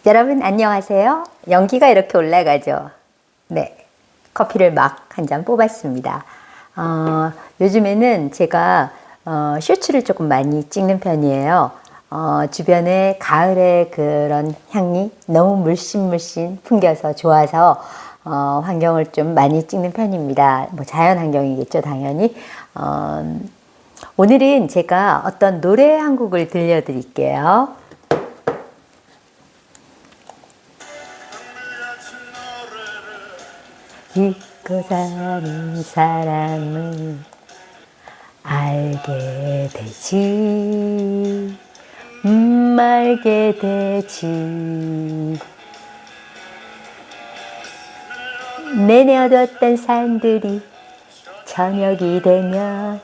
여러분 안녕하세요. 연기가 이렇게 올라가죠. 네, 커피를 막 한 잔 뽑았습니다. 요즘에는 제가 쇼츠를 조금 많이 찍는 편이에요. 주변에 가을의 그런 향이 너무 물씬물씬 풍겨서 좋아서 환경을 좀 많이 찍는 편입니다. 뭐 자연 환경이겠죠, 당연히. 오늘은 제가 어떤 노래 한 곡을 들려드릴게요. 잊고 사는 사람은 알게 되지, 알게 되지. 내내어뒀던 산들이 저녁이 되면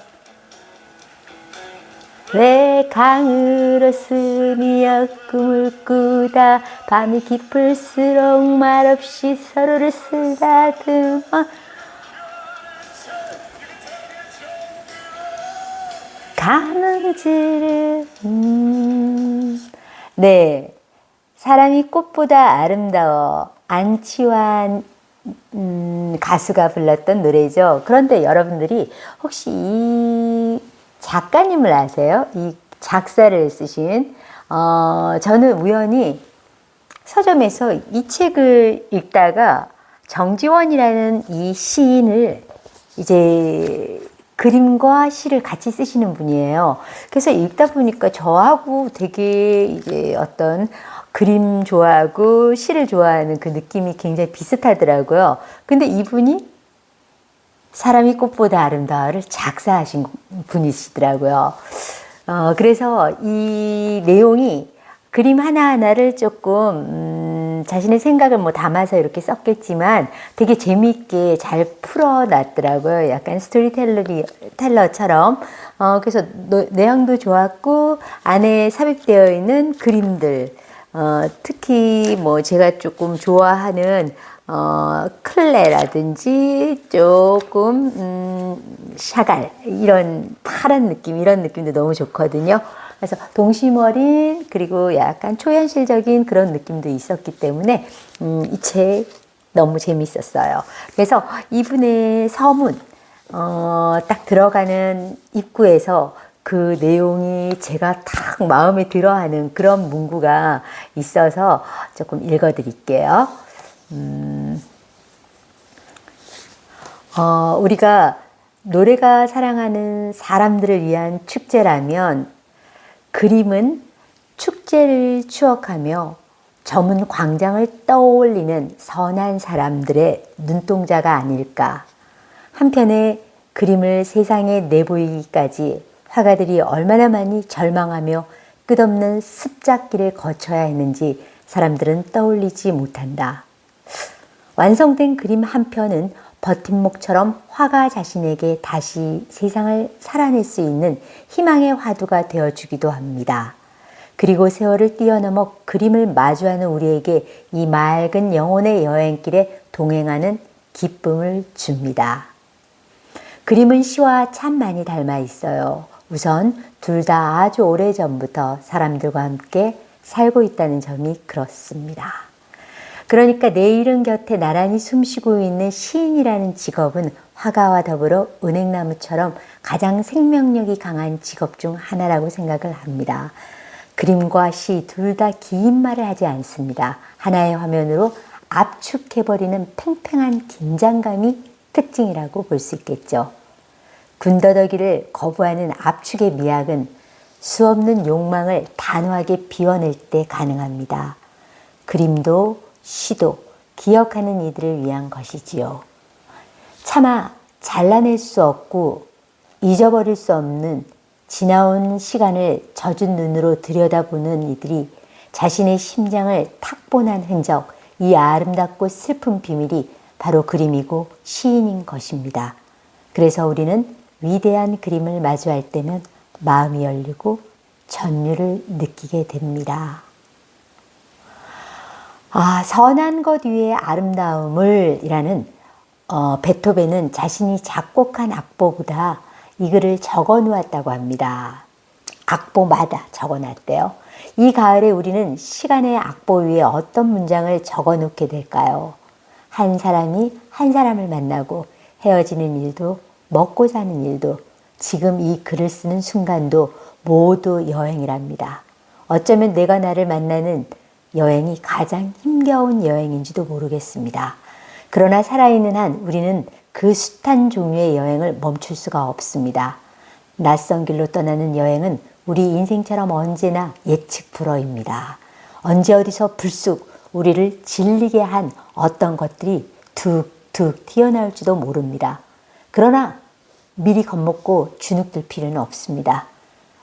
왜 강으로 스미어 꿈을 꾸다 밤이 깊을수록 말없이 서로를 쓰다듬어 가는지를 네, 사람이 꽃보다 아름다워, 안치환 가수가 불렀던 노래죠. 그런데 여러분들이 혹시 이 작가님을 아세요? 이 작사를 쓰신 저는 우연히 서점에서 이 책을 읽다가 정지원이라는 이 시인을 이제 그림과 시를 같이 쓰시는 분이에요. 그래서 읽다 보니까 저하고 되게 이제 어떤 그림 좋아하고 시를 좋아하는 그 느낌이 굉장히 비슷하더라고요. 근데 이분이 사람이 꽃보다 아름다워를 작사하신 분이시더라고요. 그래서 이 내용이 그림 하나하나를 조금 자신의 생각을 뭐 담아서 이렇게 썼겠지만 되게 재미있게 잘 풀어놨더라고요. 약간 스토리텔러처럼. 그래서 내용도 좋았고 안에 삽입되어 있는 그림들, 특히 뭐 제가 조금 좋아하는 클레라든지 조금 샤갈 이런 파란 느낌, 이런 느낌도 너무 좋거든요. 그래서 동심 어린 그리고 약간 초현실적인 그런 느낌도 있었기 때문에 이 책 너무 재밌었어요. 그래서 이분의 서문 딱 들어가는 입구에서 그 내용이 제가 딱 마음에 들어하는 그런 문구가 있어서 조금 읽어드릴게요. 우리가 노래가 사랑하는 사람들을 위한 축제라면 그림은 축제를 추억하며 저문 광장을 떠올리는 선한 사람들의 눈동자가 아닐까. 한편에 그림을 세상에 내보이기까지 화가들이 얼마나 많이 절망하며 끝없는 습작길을 거쳐야 했는지 사람들은 떠올리지 못한다. 완성된 그림 한 편은 버팀목처럼 화가 자신에게 다시 세상을 살아낼 수 있는 희망의 화두가 되어주기도 합니다. 그리고 세월을 뛰어넘어 그림을 마주하는 우리에게 이 맑은 영혼의 여행길에 동행하는 기쁨을 줍니다. 그림은 시와 참 많이 닮아 있어요. 우선 둘 다 아주 오래전부터 사람들과 함께 살고 있다는 점이 그렇습니다. 그러니까 내일은 곁에 나란히 숨쉬고 있는 시인이라는 직업은 화가와 더불어 은행나무처럼 가장 생명력이 강한 직업 중 하나라고 생각을 합니다. 그림과 시 둘 다 긴 말을 하지 않습니다. 하나의 화면으로 압축해버리는 팽팽한 긴장감이 특징이라고 볼 수 있겠죠. 군더더기를 거부하는 압축의 미학은 수없는 욕망을 단호하게 비워낼 때 가능합니다. 그림도 시도 기억하는 이들을 위한 것이지요. 차마 잘라낼 수 없고 잊어버릴 수 없는 지나온 시간을 젖은 눈으로 들여다보는 이들이 자신의 심장을 탁본한 흔적, 이 아름답고 슬픈 비밀이 바로 그림이고 시인인 것입니다. 그래서 우리는 위대한 그림을 마주할 때면 마음이 열리고 전율을 느끼게 됩니다. 선한 것 위에 아름다움을 이라는 베토벤은 자신이 작곡한 악보보다 이 글을 적어 놓았다고 합니다. 악보마다 적어 놨대요. 이 가을에 우리는 시간의 악보 위에 어떤 문장을 적어 놓게 될까요? 한 사람이 한 사람을 만나고 헤어지는 일도 먹고 사는 일도 지금 이 글을 쓰는 순간도 모두 여행이랍니다. 어쩌면 내가 나를 만나는 여행이 가장 힘겨운 여행인지도 모르겠습니다. 그러나 살아있는 한 우리는 그 숱한 종류의 여행을 멈출 수가 없습니다. 낯선 길로 떠나는 여행은 우리 인생처럼 언제나 예측 불허입니다. 언제 어디서 불쑥 우리를 질리게 한 어떤 것들이 툭툭 튀어나올지도 모릅니다. 그러나 미리 겁먹고 주눅들 필요는 없습니다.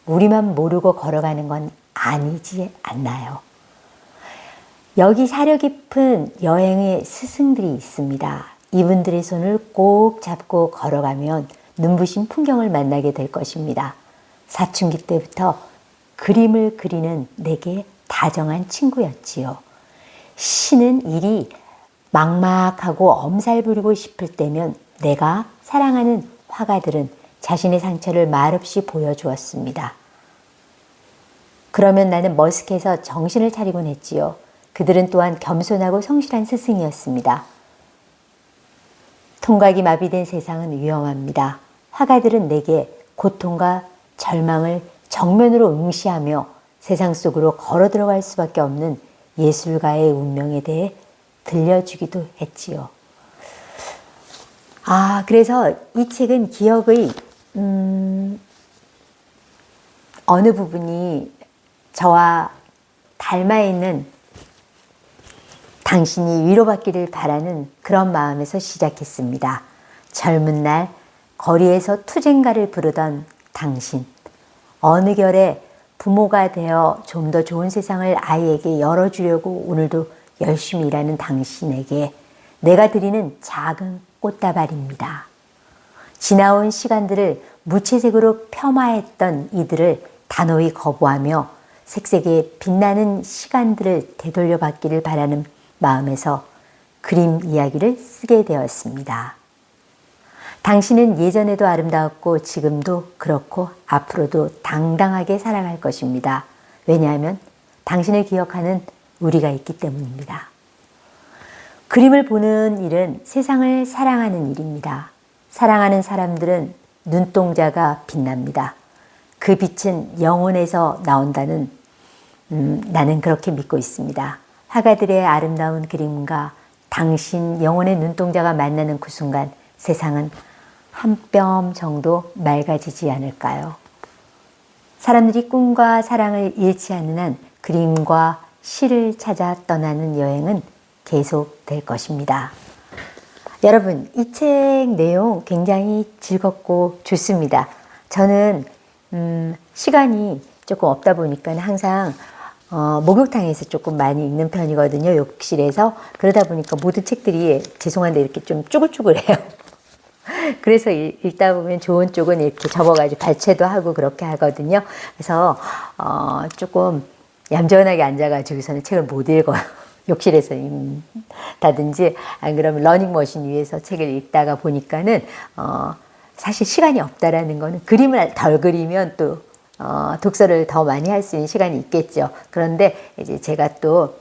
우리만 모르고 걸어가는 건 아니지 않나요? 여기 사려 깊은 여행의 스승들이 있습니다. 이분들의 손을 꼭 잡고 걸어가면 눈부신 풍경을 만나게 될 것입니다. 사춘기 때부터 그림을 그리는 내게 다정한 친구였지요. 시는 일이 막막하고 엄살 부리고 싶을 때면 내가 사랑하는 화가들은 자신의 상처를 말없이 보여주었습니다. 그러면 나는 머쓱해서 정신을 차리곤 했지요. 그들은 또한 겸손하고 성실한 스승이었습니다. 통각이 마비된 세상은 위험합니다. 화가들은 내게 고통과 절망을 정면으로 응시하며 세상 속으로 걸어 들어갈 수밖에 없는 예술가의 운명에 대해 들려주기도 했지요. 그래서 이 책은 기억의 어느 부분이 저와 닮아 있는 당신이 위로받기를 바라는 그런 마음에서 시작했습니다. 젊은 날 거리에서 투쟁가를 부르던 당신. 어느 결에 부모가 되어 좀 더 좋은 세상을 아이에게 열어주려고 오늘도 열심히 일하는 당신에게 내가 드리는 작은 꽃다발입니다. 지나온 시간들을 무채색으로 폄하했던 이들을 단호히 거부하며 색색의 빛나는 시간들을 되돌려 받기를 바라는 마음에서 그림 이야기를 쓰게 되었습니다. 당신은 예전에도 아름다웠고 지금도 그렇고 앞으로도 당당하게 살아갈 것입니다. 왜냐하면 당신을 기억하는 우리가 있기 때문입니다. 그림을 보는 일은 세상을 사랑하는 일입니다. 사랑하는 사람들은 눈동자가 빛납니다. 그 빛은 영혼에서 나온다는 나는 그렇게 믿고 있습니다. 화가들의 아름다운 그림과 당신 영혼의 눈동자가 만나는 그 순간 세상은 한 뼘 정도 맑아지지 않을까요? 사람들이 꿈과 사랑을 잃지 않는 한 그림과 시를 찾아 떠나는 여행은 계속될 것입니다. 여러분, 이 책 내용 굉장히 즐겁고 좋습니다. 저는 시간이 조금 없다 보니까 항상 목욕탕에서 조금 많이 읽는 편이거든요. 욕실에서. 그러다 보니까 모든 책들이 죄송한데 이렇게 좀 쭈글쭈글해요. 그래서 읽다 보면 좋은 쪽은 이렇게 접어가지고 발췌도 하고 그렇게 하거든요. 그래서 조금 얌전하게 앉아가지고서는 책을 못 읽어요. 욕실에서 다든지 안 그러면 러닝머신 위에서 책을 읽다가 보니까는 사실 시간이 없다라는 거는 그림을 덜 그리면 또 독서를 더 많이 할 수 있는 시간이 있겠죠. 그런데 이제 제가 또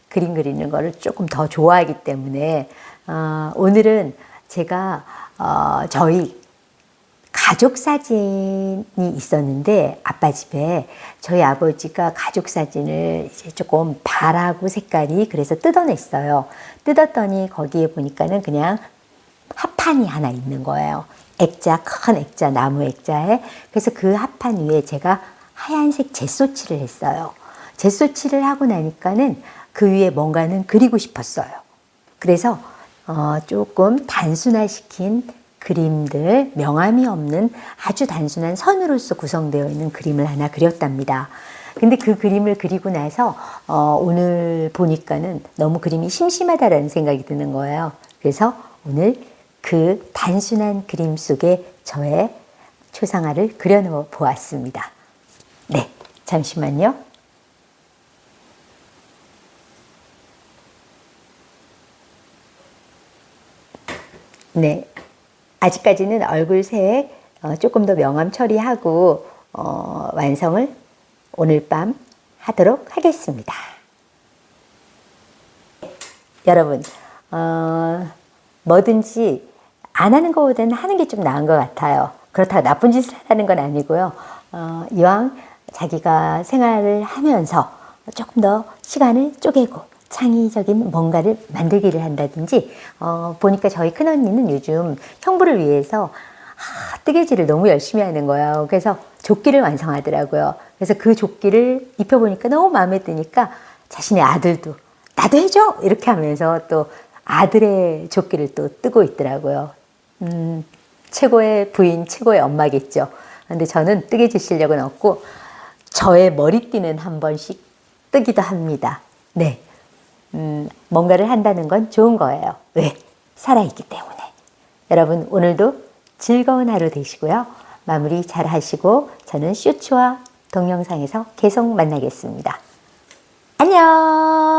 그림 그리는 거를 조금 더 좋아하기 때문에 오늘은 제가 저희 가족 사진이 있었는데 아빠 집에 저희 아버지가 가족 사진을 이제 조금 바라고 색깔이 그래서 뜯어냈어요. 뜯었더니 거기에 보니까는 그냥 합판이 하나 있는 거예요. 액자, 큰 액자, 나무 액자에. 그래서 그 합판 위에 제가 하얀색 젯소칠을 했어요. 젯소칠을 하고 나니까는 그 위에 뭔가는 그리고 싶었어요. 그래서 조금 단순화시킨 그림들, 명암이 없는 아주 단순한 선으로서 구성되어 있는 그림을 하나 그렸답니다. 근데 그 그림을 그리고 나서 오늘 보니까는 너무 그림이 심심하다라는 생각이 드는 거예요. 그래서 오늘 그 단순한 그림 속에 저의 초상화를 그려놓아 보았습니다. 네, 잠시만요. 네, 아직까지는 얼굴색 조금 더 명암 처리하고 완성을 오늘 밤 하도록 하겠습니다. 여러분, 뭐든지 안 하는 것보다는 하는 게 좀 나은 것 같아요. 그렇다고 나쁜 짓을 하는 건 아니고요. 이왕 자기가 생활을 하면서 조금 더 시간을 쪼개고 창의적인 뭔가를 만들기를 한다든지, 보니까 저희 큰언니는 요즘 형부를 위해서 뜨개질을 너무 열심히 하는 거예요. 그래서 조끼를 완성하더라고요. 그래서 그 조끼를 입혀보니까 너무 마음에 드니까 자신의 아들도 나도 해줘! 이렇게 하면서 또 아들의 조끼를 또 뜨고 있더라고요. 최고의 부인, 최고의 엄마겠죠. 근데 저는 뜨개질 실력은 없고 저의 머리띠는 한 번씩 뜨기도 합니다. 네. 뭔가를 한다는 건 좋은 거예요. 왜? 살아있기 때문에. 여러분, 오늘도 즐거운 하루 되시고요. 마무리 잘 하시고 저는 쇼츠와 동영상에서 계속 만나겠습니다. 안녕!